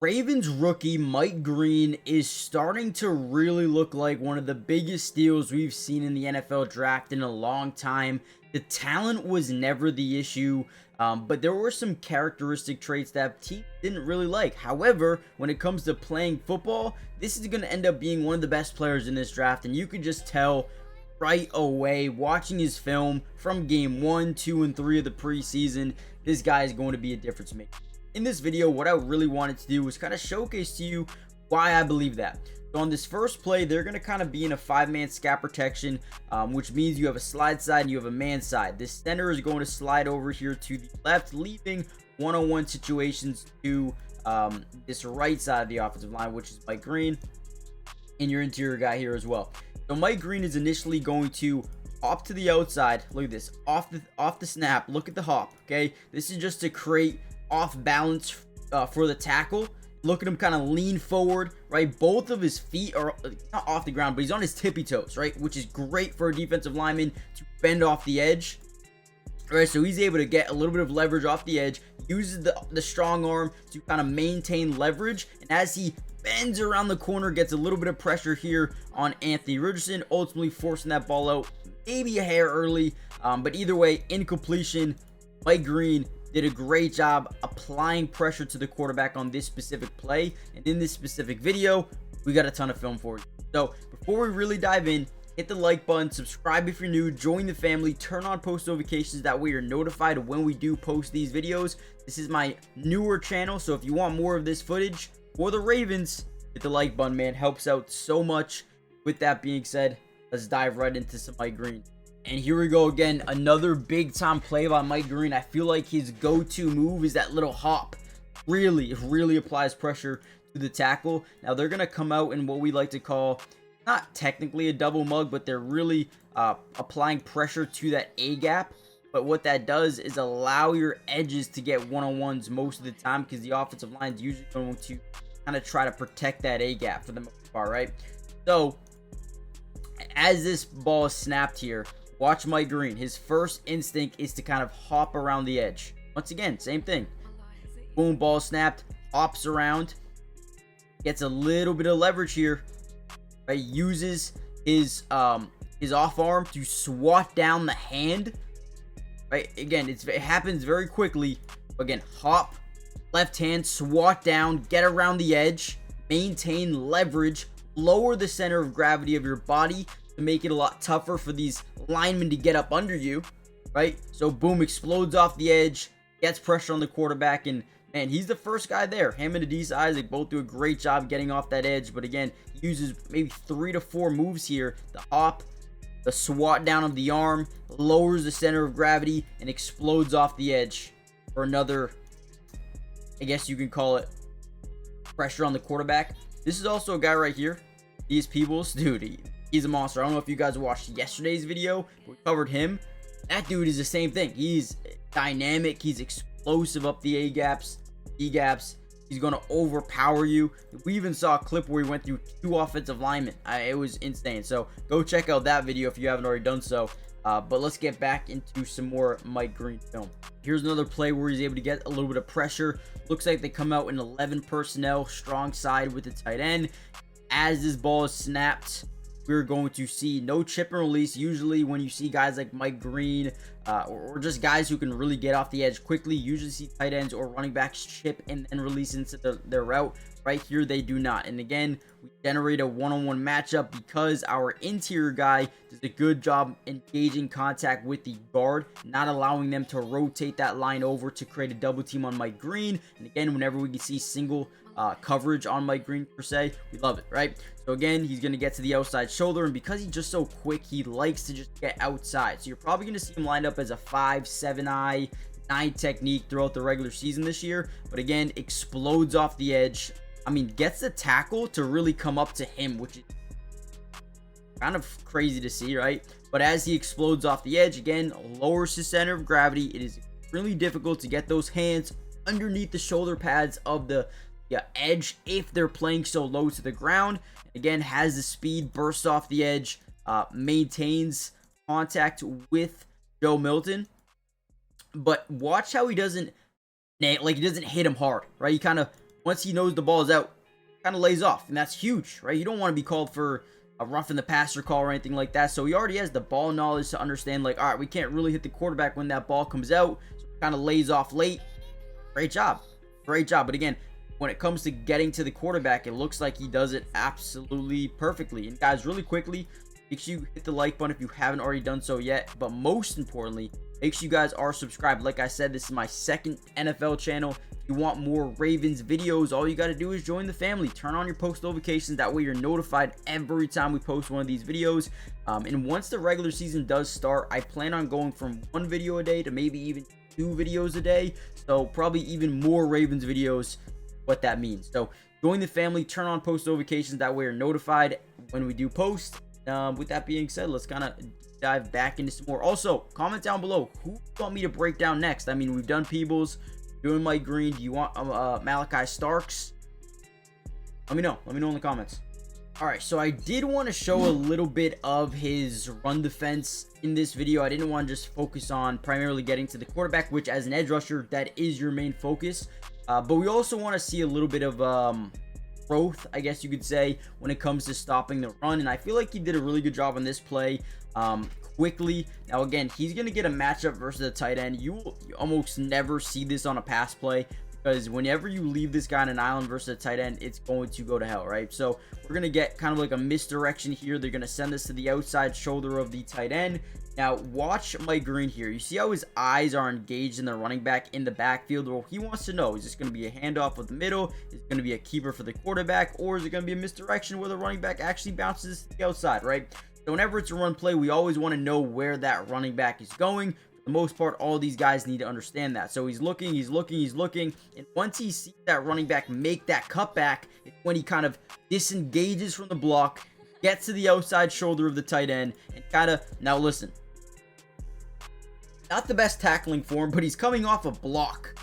Ravens rookie Mike Green is starting to really look like one of the biggest steals we've seen in the NFL draft in a long time. The talent was never the issue, but there were some characteristic traits that teams didn't really like. However, when it comes to playing football, this is going to end up being one of the best players in this draft, and you could just tell right away watching his film from game 1, 2, and 3 of the preseason, this guy is going to be a difference maker. In this video, what I really wanted to do was kind of showcase to you why I believe that. So on this first play, they're going to kind of be in a 5-man scat protection, which means you have a slide side and you have a man side. This center is going to slide over here to the left, leaving one-on-one situations to this right side of the offensive line, which is Mike Green, and your interior guy here as well. So Mike Green is initially going to hop to the outside. Look at this, off the snap. Look at the hop. Okay, this is just to create off balance for the tackle. Look at him kind of lean forward, right? Both of his feet are not off the ground, but he's on his tippy toes, right? Which is great for a defensive lineman to bend off the edge. All right, so he's able to get a little bit of leverage off the edge, uses the strong arm to kind of maintain leverage, and as he bends around the corner, gets a little bit of pressure here on Anthony Richardson, ultimately forcing that ball out maybe a hair early, but either way, incompletion. Mike Green did a great job applying pressure to the quarterback on this specific play, and in this specific video, we got a ton of film for you. So before we really dive in, hit the like button, subscribe if you're new, join the family, turn on post notifications, that way you're notified when we do post these videos. This is my newer channel, so if you want more of this footage for the Ravens, hit the like button, man. Helps out so much. With that being said, let's dive right into some Mike Green. And here we go again, another big time play by Mike Green. I feel like his go-to move is that little hop. Really applies pressure to the tackle. Now they're going to come out in what we like to call, not technically a double mug, but they're really applying pressure to that A-gap. But what that does is allow your edges to get one-on-ones most of the time, because the offensive line is usually going to kind of try to protect that A-gap for the most part, right? So as this ball is snapped here, watch Mike Green. His first instinct is to kind of hop around the edge. Once again, same thing. Boom, ball snapped, hops around, gets a little bit of leverage here, right? Uses his off arm to swat down the hand, right? Again, it happens very quickly. Again, hop, left hand, swat down, get around the edge, maintain leverage, lower the center of gravity of your body to make it a lot tougher for these linemen to get up under you, right? So boom, explodes off the edge, gets pressure on the quarterback, and man, he's the first guy there. Him and Adisa Isaac both do a great job getting off that edge, but again, he uses maybe 3 to 4 moves here. The hop, the swat down of the arm, lowers the center of gravity, and explodes off the edge for another, I guess you can call it, pressure on the quarterback. This is also a guy right here, these Peebles, dude, he's a monster. I don't know if you guys watched yesterday's video, but we covered him. That dude is the same thing. He's dynamic. He's explosive up the A-gaps, E-gaps. He's going to overpower you. We even saw a clip where he went through 2 offensive linemen. It was insane. So go check out that video if you haven't already done so. But let's get back into some more Mike Green film. Here's another play where he's able to get a little bit of pressure. Looks like they come out in 11 personnel, strong side with the tight end. As this ball is snapped, we're going to see no chip and release. Usually when you see guys like Mike Green or just guys who can really get off the edge quickly, usually see tight ends or running backs chip and then release into their route. Right here, they do not. And again, we generate a one-on-one matchup because our interior guy does a good job engaging contact with the guard, not allowing them to rotate that line over to create a double team on Mike Green. And again, whenever we can see single coverage on Mike Green per se, we love it, right? So again, he's going to get to the outside shoulder, and because he's just so quick, he likes to just get outside. So you're probably going to see him lined up as a 5-7-eye 9 technique throughout the regular season this year, but again, explodes off the edge. I mean, gets the tackle to really come up to him, which is kind of crazy to see, right? But as he explodes off the edge, again, lowers his center of gravity. It is really difficult to get those hands underneath the shoulder pads of the edge if they're playing so low to the ground. Again, has the speed, bursts off the edge, maintains contact with Joe Milton. But watch how he doesn't hit him hard, right? He kind of, once he knows the ball is out, kind of lays off, and that's huge, right? You don't want to be called for a roughing the passer call or anything like that. So he already has the ball knowledge to understand, like, all right, we can't really hit the quarterback when that ball comes out, so kind of lays off late. Great job. But again, when it comes to getting to the quarterback, it looks like he does it absolutely perfectly. And guys, really quickly, make sure you hit the like button if you haven't already done so yet. But most importantly, make sure you guys are subscribed. Like I said, this is my second NFL channel. If you want more Ravens videos, all you got to do is join the family. Turn on your post notifications. That way you're notified every time we post one of these videos. And once the regular season does start, I plan on going from 1 video a day to maybe even 2 videos a day. So probably even more Ravens videos, what that means. So join the family, turn on post notifications. That way you're notified when we do post. With that being said, let's kind of dive back into some more. Also, comment down below who you want me to break down next. I mean, we've done Peebles, doing Mike Green. Do you want Malachi Starks? Let me know in the comments. All right, so I did want to show a little bit of his run defense in this video. I didn't want to just focus on primarily getting to the quarterback, which as an edge rusher, that is your main focus. But we also want to see a little bit of growth, I guess you could say, when it comes to stopping the run. And I feel like he did a really good job on this play quickly. Now, again, he's going to get a matchup versus a tight end. You almost never see this on a pass play, because whenever you leave this guy on an island versus a tight end, it's going to go to hell, right? So we're going to get kind of like a misdirection here. They're going to send this to the outside shoulder of the tight end. Now, watch Mike Green here. You see how his eyes are engaged in the running back in the backfield? Well, he wants to know, is this going to be a handoff with the middle? Is it going to be a keeper for the quarterback? Or is it going to be a misdirection where the running back actually bounces to the outside, right? So whenever it's a run play, we always want to know where that running back is going. For the most part, all these guys need to understand that. So he's looking. And once he sees that running back make that cutback, it's when he kind of disengages from the block, gets to the outside shoulder of the tight end, and kind of, now listen, not the best tackling for him, but he's coming off a block.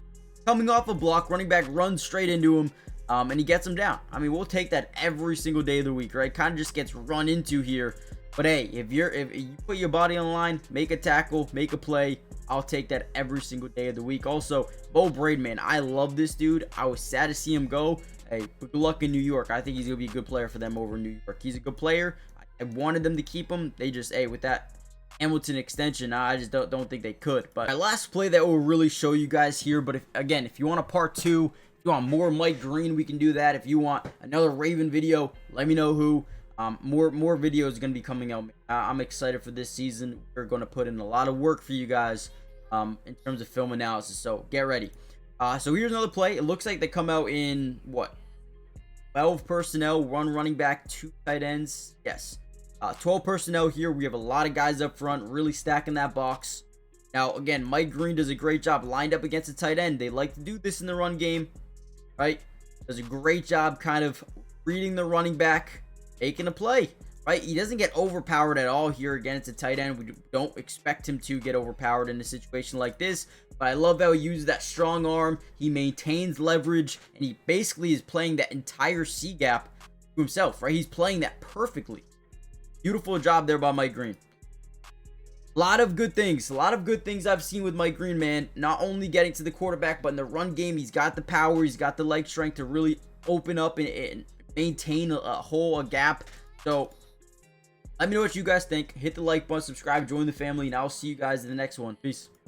Running back runs straight into him, and he gets him down. I mean, we'll take that every single day of the week, right? Kind of just gets run into here. But hey, if you put your body on the line, make a tackle, make a play, I'll take that every single day of the week. Also, Bo Braid, man, I love this dude. I was sad to see him go. Hey, good luck in New York. I think he's going to be a good player for them over in New York. He's a good player. I wanted them to keep him. They just, hey, with that Hamilton extension, I just don't think they could. But my last play that will really show you guys here. But if you want a part 2, if you want more Mike Green, we can do that. If you want another Raven video, let me know who. More videos are going to be coming out. I'm excited for this season. We're going to put in a lot of work for you guys in terms of film analysis. So get ready. So here's another play. It looks like they come out in what? 12 personnel, one running back, 2 tight ends. Yes. 12 personnel here. We have a lot of guys up front, really stacking that box. Now, again, Mike Green does a great job lined up against a tight end. They like to do this in the run game, right? Does a great job kind of reading the running back, making a play, right? He doesn't get overpowered at all here against a tight end. We don't expect him to get overpowered in a situation like this, but I love how he uses that strong arm. He maintains leverage, and he basically is playing that entire C gap to himself, right? He's playing that perfectly. Beautiful job there by Mike Green. A lot of good things I've seen with Mike Green, man. Not only getting to the quarterback, but in the run game, he's got the power, he's got the leg strength to really open up and maintain a gap. So let me know what you guys think. Hit the like button, subscribe, join the family, and I'll see you guys in the next one. Peace.